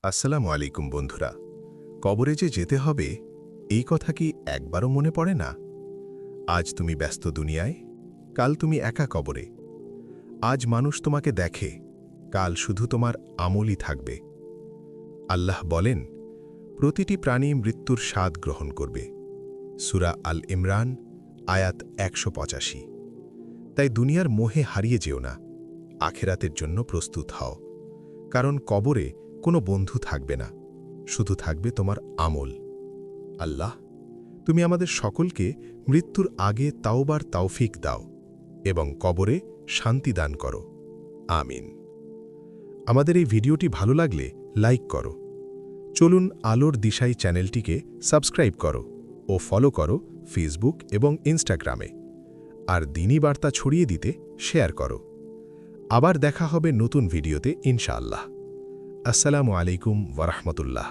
আসসালামু আলাইকুম বন্ধুরা। কবরে যে যেতে হবে এই কথা কি একবারও মনে পড়ে না? আজ তুমি ব্যস্ত দুনিয়ায়, কাল তুমি একা কবরে। আজ মানুষ তোমাকে দেখে, কাল শুধু তোমার আমলই থাকবে। আল্লাহ বলেন, প্রতিটি প্রাণী মৃত্যুর স্বাদ গ্রহণ করবে। সূরা আল ইমরান আয়াত ১৮৫। তাই দুনিয়ার মোহে হারিয়ে যেও না, আখেরাতের জন্য প্রস্তুত হও। কারণ কবরে কোনো বন্ধু থাকবে না, শুধু থাকবে তোমার আমল। আল্লাহ, তুমি আমাদের সকলকে মৃত্যুর আগে তাওবার তৌফিক দাও এবং কবরে শান্তি দান করো। আমিন। আমাদের এই ভিডিওটি ভালো লাগলে লাইক করো। চলুন আলোর দিশাই চ্যানেলটিকে সাবস্ক্রাইব করো ও ফলো করো ফেসবুক এবং ইনস্টাগ্রামে। আর দ্বীনি বার্তা ছড়িয়ে দিতে শেয়ার করো। আবার দেখা হবে নতুন ভিডিওতে ইনশাআল্লাহ। আসসালামু আলাইকুম ওয়া রাহমাতুল্লাহ।